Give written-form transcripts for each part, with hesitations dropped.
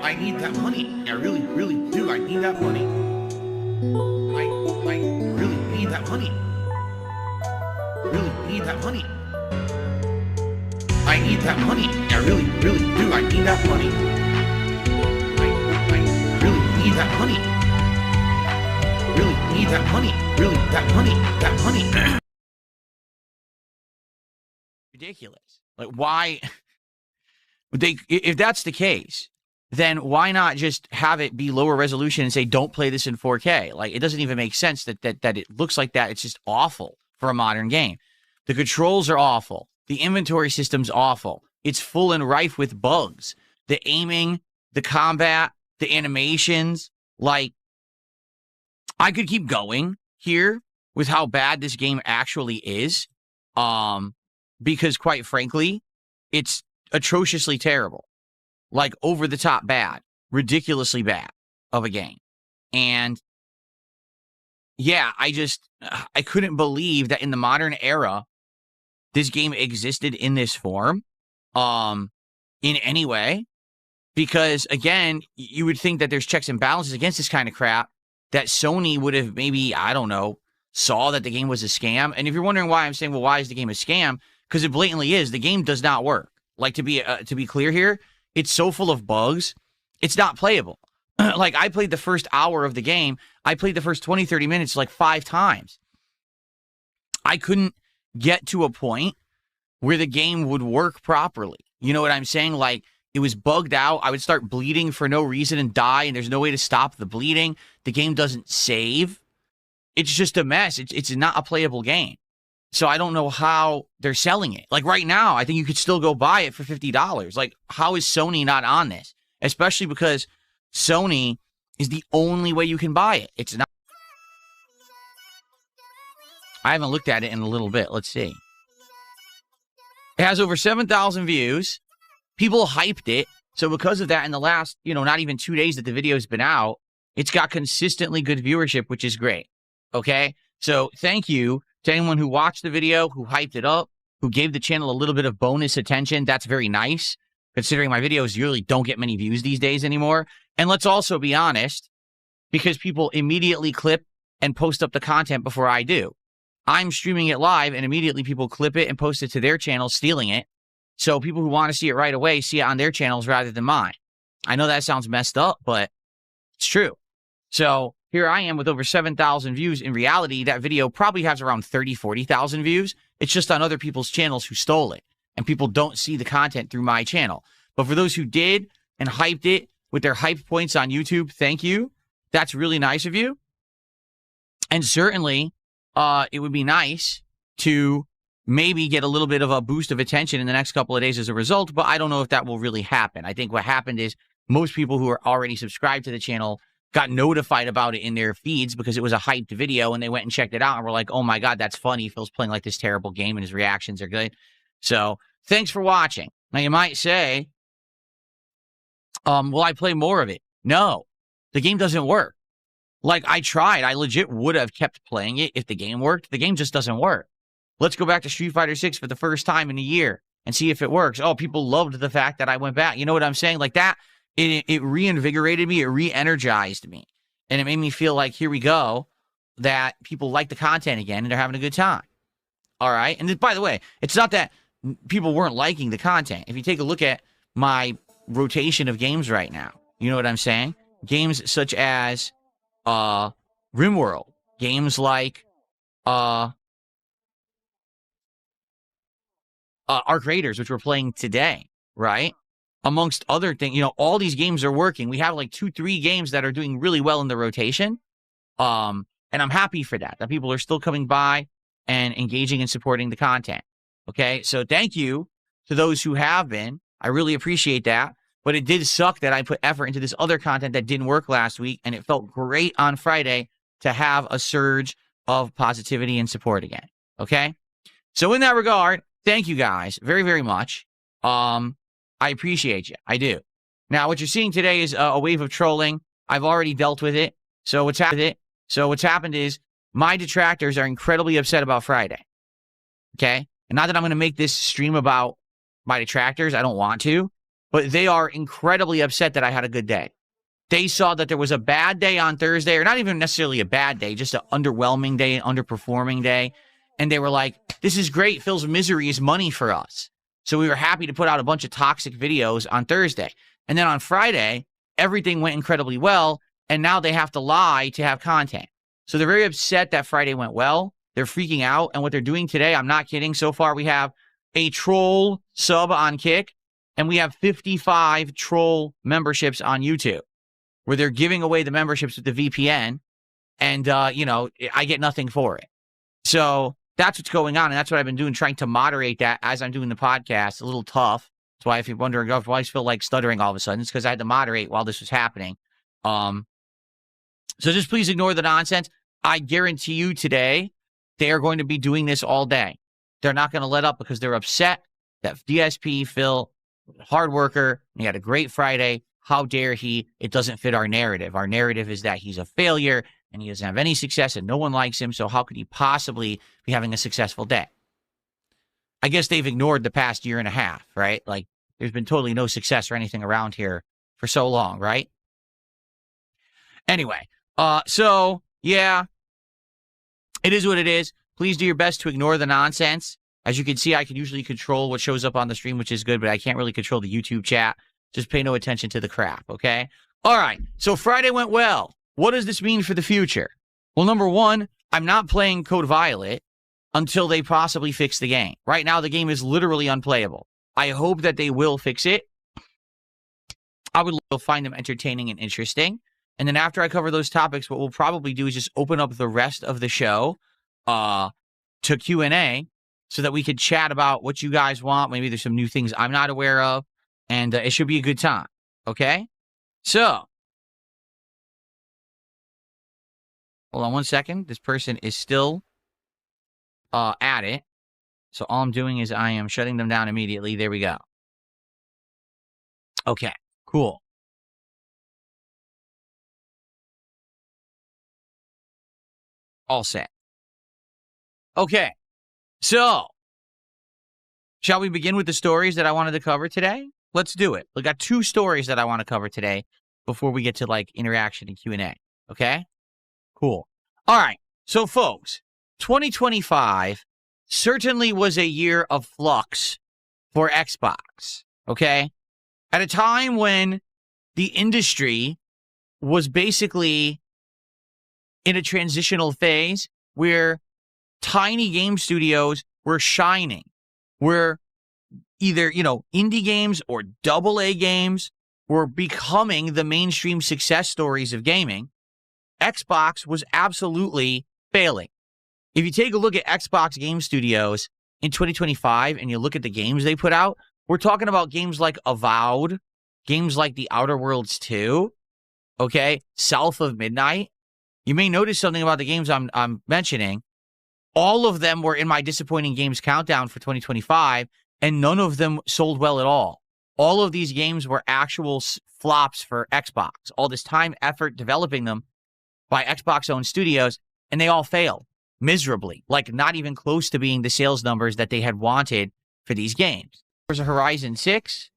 I need that money. I really, really do. I need that money. I really need that money. Really need that money. I need that money. I really, really do. I need that money. I really need that money. Really need that money. Really, that money. That money. Ridiculous. Like, why? If that's the case, then why not just have it be lower resolution and say, don't play this in 4K? Like, it doesn't even make sense that it looks like that. It's just awful for a modern game. The controls are awful. The inventory system's awful. It's full and rife with bugs. The aiming, the combat, the animations. Like, I could keep going here with how bad this game actually is. Because quite frankly, it's atrociously terrible. Like, over the top bad, ridiculously bad of a game. And yeah, I couldn't believe that in the modern era, this game existed in this form, in any way. Because again, you would think that there's checks and balances against this kind of crap, that Sony would have maybe, I don't know, saw that the game was a scam. And if you're wondering why I'm saying, well, why is the game a scam? Because it blatantly is. The game does not work. Like, to be clear here, it's so full of bugs, it's not playable. Like, I played the first hour of the game. I played the first 20, 30 minutes like 5 times. I couldn't get to a point where the game would work properly. You know what I'm saying? Like, it was bugged out. I would start bleeding for no reason and die, and there's no way to stop the bleeding. The game doesn't save. It's just a mess. It's not a playable game. So I don't know how they're selling it. Like, right now, I think you could still go buy it for $50. Like, how is Sony not on this? Especially because Sony is the only way you can buy it. It's not. I haven't looked at it in a little bit. Let's see. It has over 7,000 views. People hyped it. So because of that, in the last, not even 2 days that the video's been out, it's got consistently good viewership, which is great. Okay? So thank you to anyone who watched the video, who hyped it up, who gave the channel a little bit of bonus attention. That's very nice, considering my videos really don't get many views these days anymore. And let's also be honest, because people immediately clip and post up the content before I do. I'm streaming it live, and immediately people clip it and post it to their channel, stealing it. So people who want to see it right away see it on their channels rather than mine. I know that sounds messed up, but it's true. So here I am with over 7,000 views. In reality, that video probably has around 30, 40,000 views. It's just on other people's channels who stole it. And people don't see the content through my channel. But for those who did and hyped it with their hype points on YouTube, thank you. That's really nice of you. And certainly, it would be nice to maybe get a little bit of a boost of attention in the next couple of days as a result, but I don't know if that will really happen. I think what happened is most people who are already subscribed to the channel got notified about it in their feeds because it was a hyped video, and they went and checked it out and were like, oh my God, that's funny. Phil's playing like this terrible game and his reactions are good. So thanks for watching. Now you might say, will I play more of it? No, the game doesn't work. Like, I tried. I legit would have kept playing it if the game worked. The game just doesn't work. Let's go back to Street Fighter 6 for the first time in a year and see if it works. Oh, people loved the fact that I went back. You know what I'm saying? Like that, it reinvigorated me. It re-energized me. And it made me feel like, here we go, that people like the content again and they're having a good time. All right? And by the way, it's not that people weren't liking the content. If you take a look at my rotation of games right now, you know what I'm saying? Games such as RimWorld, games like Arc Raiders, which we're playing today, right? Amongst other things, all these games are working. We have like 2-3 games that are doing really well in the rotation. And I'm happy for that people are still coming by and engaging and supporting the content. Okay, so thank you to those who have been. I really appreciate that. But it did suck that I put effort into this other content that didn't work last week, and it felt great on Friday to have a surge of positivity and support again. Okay? So in that regard, thank you guys very, very much. I appreciate you. I do. Now, what you're seeing today is a wave of trolling. I've already dealt with it. So what's happened is my detractors are incredibly upset about Friday. Okay? And not that I'm going to make this stream about my detractors. I don't want to. but they are incredibly upset that I had a good day. They saw that there was a bad day on Thursday, or not even necessarily a bad day, just an underwhelming day, an underperforming day. And they were like, this is great. Phil's misery is money for us. So we were happy to put out a bunch of toxic videos on Thursday. And then on Friday, everything went incredibly well. And now they have to lie to have content. So they're very upset that Friday went well. They're freaking out. And what they're doing today, I'm not kidding. So far, we have a troll sub on Kick, and we have 55 troll memberships on YouTube, where they're giving away the memberships with the VPN, and, I get nothing for it. So that's what's going on, and that's what I've been doing, trying to moderate that as I'm doing the podcast. A little tough. That's why if you're wondering, why I feel like stuttering all of a sudden, it's because I had to moderate while this was happening. So just please ignore the nonsense. I guarantee you today, they are going to be doing this all day. They're not going to let up because they're upset that DSP, Phil, hard worker, and he had a great Friday. How dare he? It doesn't fit our narrative. Our narrative is that he's a failure and he doesn't have any success and no one likes him. So how could he possibly be having a successful day? I guess they've ignored the past year and a half, right? Like there's been totally no success or anything around here for so long, right? Anyway, so yeah, it is what it is. Please do your best to ignore the nonsense. As you can see, I can usually control what shows up on the stream, which is good, but I can't really control the YouTube chat. Just pay no attention to the crap, okay? All right, so Friday went well. What does this mean for the future? Well, number one, I'm not playing Code Violet until they possibly fix the game. Right now, the game is literally unplayable. I hope that they will fix it. I would find them entertaining and interesting. And then after I cover those topics, what we'll probably do is just open up the rest of the show to Q&A so that we could chat about what you guys want. Maybe there's some new things I'm not aware of. And it should be a good time, okay? So, hold on one second. This person is still at it. So all I'm doing is I am shutting them down immediately. There we go. Okay, cool. All set. Okay, so shall we begin with the stories that I wanted to cover today? Let's do it. We got 2 stories that I want to cover today before we get to like interaction and Q&A. Okay? Cool. All right. So folks, 2025 certainly was a year of flux for Xbox. Okay? At a time when the industry was basically in a transitional phase where tiny game studios were shining, where either, indie games or AA games were becoming the mainstream success stories of gaming, Xbox was absolutely failing. If you take a look at Xbox game studios in 2025 and you look at the games they put out, we're talking about games like Avowed, games like The Outer Worlds 2, okay, South of Midnight. You may notice something about the games I'm mentioning. All of them were in my disappointing games countdown for 2025, and none of them sold well at all. All of these games were actual flops for Xbox. All this time, effort developing them by Xbox-owned studios, and they all failed miserably, like not even close to being the sales numbers that they had wanted for these games. There's a Horizon 6.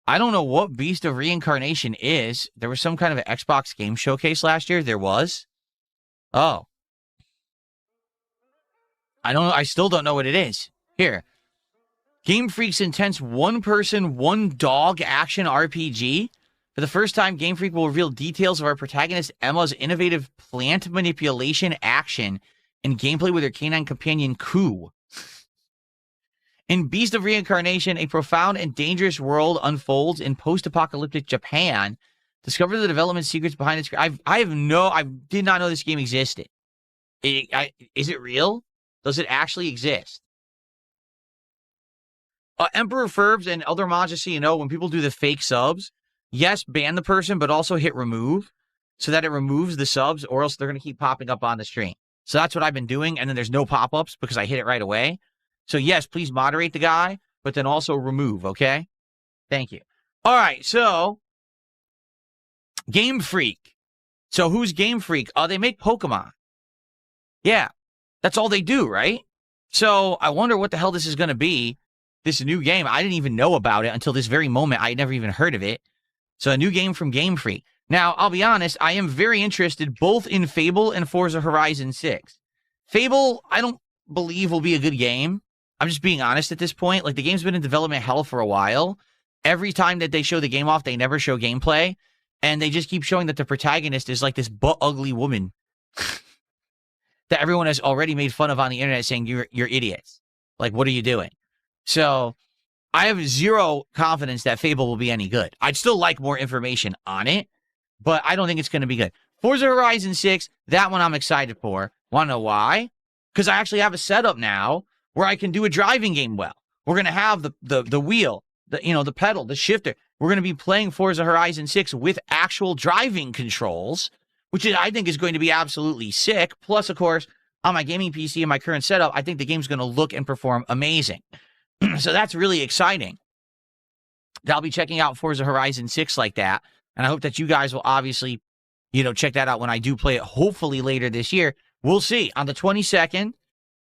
I don't know what Beast of Reincarnation is. There was some kind of an Xbox game showcase last year. There was. Oh. I don't know. I still don't know what it is. Here. Game Freak's intense one-person, one-dog action RPG. For the first time, Game Freak will reveal details of our protagonist Emma's innovative plant manipulation action and gameplay with her canine companion Koo. In Beast of Reincarnation, a profound and dangerous world unfolds in post-apocalyptic Japan. Discover the development secrets behind its... I did not know this game existed. Is it real? Does it actually exist? Emperor Ferbs and Elder Mod, just so you know, when people do the fake subs, yes, ban the person, but also hit remove so that it removes the subs, or else they're going to keep popping up on the stream. So that's what I've been doing, and then there's no pop-ups because I hit it right away. So yes, please moderate the guy, but then also remove, okay? Thank you. All right, so Game Freak. So who's Game Freak? They make Pokemon. Yeah, that's all they do, right? So I wonder what the hell this is going to be. this new game. I didn't even know about it until this very moment. I had never even heard of it. So a new game from Game Freak. Now, I'll be honest, I am very interested both in Fable and Forza Horizon 6. Fable, I don't believe will be a good game. I'm just being honest at this point. Like, the game's been in development hell for a while. Every time that they show the game off, they never show gameplay. And they just keep showing that the protagonist is like this butt-ugly woman that everyone has already made fun of on the internet saying, you're idiots. Like, what are you doing? So I have zero confidence that Fable will be any good. I'd still like more information on it, but I don't think it's going to be good. Forza Horizon 6, that one I'm excited for. Want to know why? Because I actually have a setup now where I can do a driving game well. We're going to have the wheel, the pedal, the shifter. We're going to be playing Forza Horizon 6 with actual driving controls, which I think is going to be absolutely sick. Plus, of course, on my gaming PC and my current setup, I think the game's going to look and perform amazing. So that's really exciting. I'll be checking out Forza Horizon 6 like that. And I hope that you guys will obviously, check that out when I do play it, hopefully later this year. We'll see. On the 22nd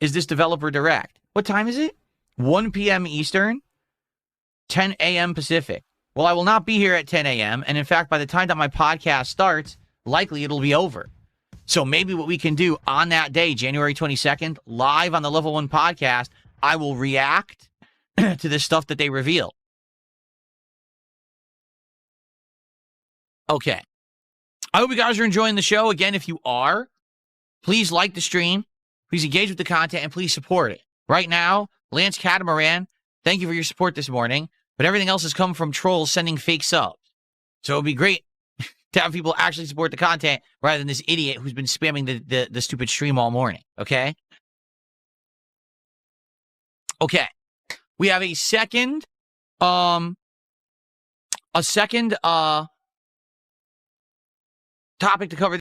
is this developer direct. What time is it? 1 p.m. Eastern, 10 a.m. Pacific. Well, I will not be here at 10 a.m. And in fact, by the time that my podcast starts, likely it'll be over. So maybe what we can do on that day, January 22nd, live on the Level 1 podcast, I will react to the stuff that they reveal. Okay. I hope you guys are enjoying the show. Again, if you are, please like the stream, please engage with the content, and please support it. Right now, Lance Catamaran, thank you for your support this morning, but everything else has come from trolls sending fake subs. So it would be great to have people actually support the content rather than this idiot who's been spamming the stupid stream all morning, okay? Okay. We have a second topic to cover.